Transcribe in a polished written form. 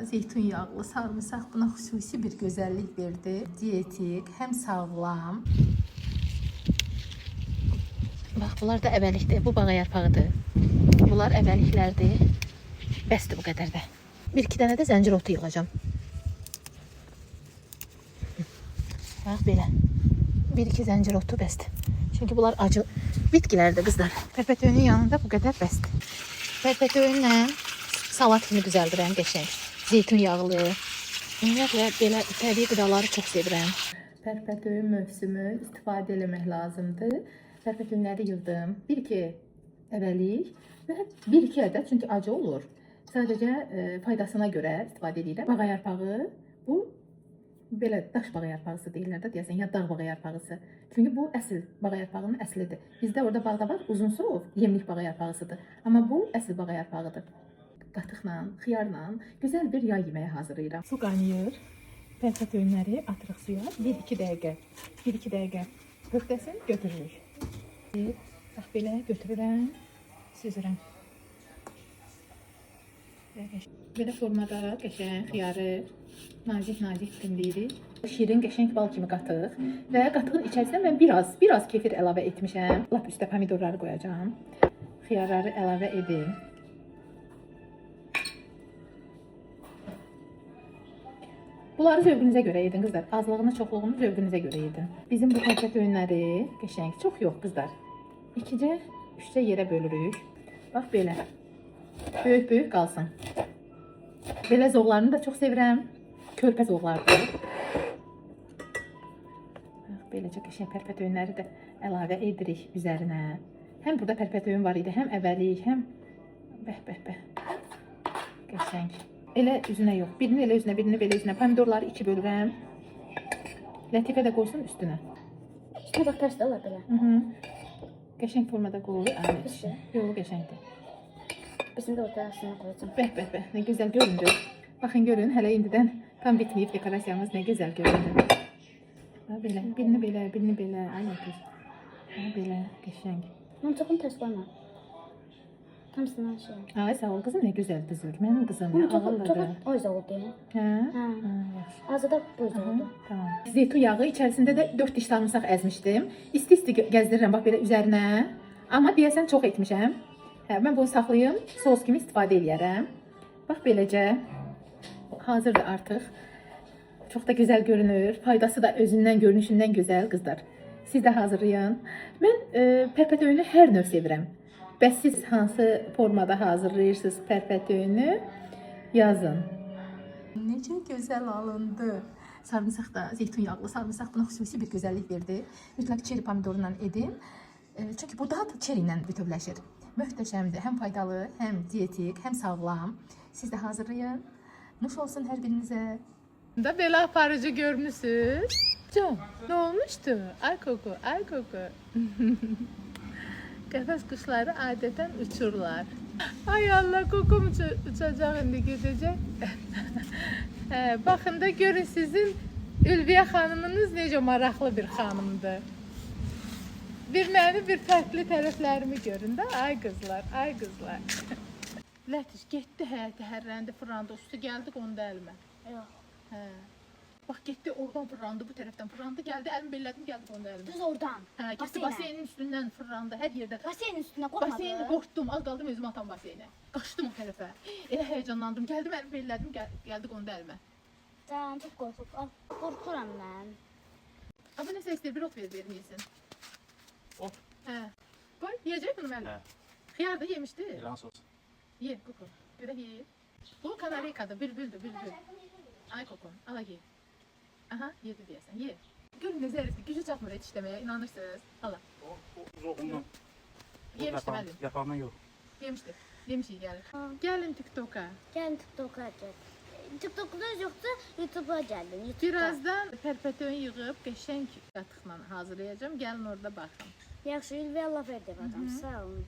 Zeytun yağlı sarımsaq buna xüsusi bir gözəllik verdi. Dietik, həm sağlam. Bax, bunlar da əvəlikdir. Bu bağa yarpağıdır. Bunlar əvəliklərdir. Bəsdir bu qədər də. Bir-iki dənə də zəncir otu yığacağım. Bax, belə. Bir-iki zəncir otu bəsdir. Çünki bunlar acı bitkilərdir, qızlar. Pərpətöyünün yanında bu qədər bəsdir. Pərpətöyünlə salat kimi düzəldirəm, qəşəng. Zeytun yağlı. Ümumiyyətlə, belə təbii qidaları çox sevirəm. Pərpətöyün mövsümü istifadə eləmək lazımdır. Pərpətöyünləri yığdım. Bir-iki əvəlik və bir-iki ədəd, çünki acı olur. Sadəcə faydasına görə istifadə edirəm. Bağa yarpağı, bu belə daş bağa yarpağısı deyirlər də, deyəsən, ya dağ bağa yarpağısı. Çünki bu əsl bağa yarpağının əslidir. Bizdə orada bağda var, uzunsov yemlik bağa yarpağısıdır. Amma bu əsl bağa yarpağıdır. Qatıqla, xiyarla gözəl bir yay yeməyi hazırlayıram. Su qaynayır. Pərpətöyünləri atırıq suya. 1-2 dəqiqə. 1-2 dəqiqə höftəsini götürürük. Bax, belə götürürəm, süzürəm. Belə formada qəşəng xiyarı nazik dimləyirik. Şirin qəşəng bal kimi qatıq və qatığın içərisinə mən biraz kefir əlavə etmişəm. Lap üstə pomidorları qoyacağam. Xiyarları əlavə edim. Bunları zövqünüzə görə yedin, qızlar. Azlığını, çoxluğunu zövqünüzə görə yedin. Bizim bu pərpətöyünləri qəşəng, çox yox, qızlar. 2-cə, 3-cə yerə bölürük. Bax, belə. Böyük qalsın. Belə zoğlarını da çox sevirəm. Körpə zoğlardır. Beləcə qəşəng pərpətöyünləri də əlavə edirik üzərinə. Həm burada pərpətöyün var idi, həm əvəlik, həm bəh. Qəşəng. Elə üzünə yox. Birini elə üzünə, birini belə üzünə. Pomidorları 2 bölürəm. Lətifə də qoysun üstünə. Üstünə bax, tərs də olar belə. Qəşəng formada qoy. Yox, qəşəngdir. Bizim də ortasına qoyacağım. Bəh. Nə gözəl göründü. Baxın, görün, hələ indidən tam bitməyib dekorasiyamız, nə gözəl göründü. Belə, birini belə. Ay, öpür. Belə, qəşəng. Mumçuğunu tərs qoyma. Hamısından şey. Ay, sağ ol qızım, nə gözəl düzür. Mənim qızım, nə ağıllıdır. O yüzden oldu. Hə? Yaxşı. Azı da bu yüzden oldu. Tamam. Zeytun yağı içərisində də 4 diş sarımsaq əzmişdim. İsti gəzdirirəm, bax belə üzərinə. Amma deyəsən çox etmişəm. Hə, mən bunu saxlayım, sos kimi istifadə edərəm. Bax, beləcə. Hazırdır artıq. Çox da gözəl görünür. Faydası da özündən, görünüşündən gözəl, qızlar. Siz də hazırlayın. Mən pərpətöyünü hər növ sevirəm. Bəs siz hansı formada hazırlayırsınız pərpətöyünü? Yazın. Necə gözəl alındı. Sarımsaq da, zeytun yağlı sarımsaq buna xüsusi bir gözəllik verdi. Mütləq çeri pomidorla edin. Çünki bu daha da çeri ilə bütövləşir. Möhtəşəmdir. Həm faydalı, həm dietik, həm sağlam. Siz də hazırlayın. Nuş olsun hər birinizə. Da belə aparıcı görmüsünüz. Can, nə olmuşdu? Ay koku. Qəfəs quşları adətən uçurlar. Ay Allah, kokum uçacaq, indi gedəcək. Baxın da görün, sizin Ülviyə xanımınız necə maraqlı bir xanımdır. Bir məni, bir fərqli tərəflərimi görün də. Ay qızlar. Lətiş, getdi həyətə, hərləndi, fırlandı, üstü gəldi, qondu əlimə. Yox. Bax, getdi, oradan fırlandı, bu tərəfdən fırlandı, gəldi, əlimi bellədim, gəldi, qondu əlimə. Düz oradan. Getdi, baseynin üstündən fırlandı, hər yerdə. Baseynin üstünə qoymadı. Baseyni qorxdum, az qaldım özümü atam baseynə. Qaçdım o tərəfə. Elə həyəcanlandım, gəldim, əlimi bellədim, gəldi, qondu əlimə. Can, çox qorxub. Qorxuram mən. Abi, nəsə istəyir, bir ot verir, yesin. Ot? Hə. Qoy, yiyəcək bunu mənim. Xiyar da yemişdi. İran sos. Ye, Koko. Görək ye. Bu kanarikadır, bülbüldür, bülbül. Ay Koko, ala ye. Aha, yedi deyəsən, ye. Görün nə zərifdir, gücü çatmır yetişləməyə, inanırsınız. Ala. O zoğundan. Yemişdi mənim. Yapandan yox. Yemişdi. Yemişik gəlir. Gəlin TikTok'a. Gəlin TikTok'a gəl. TikTok'da yoxsa YouTube'a gəldin. Birazdan pərpətöyün yığıb qəşəng qatıqla hazırlayacağım. Gəlin orada baxın. Yaxşı, Ülviyə laf edib adam. Sağ olun.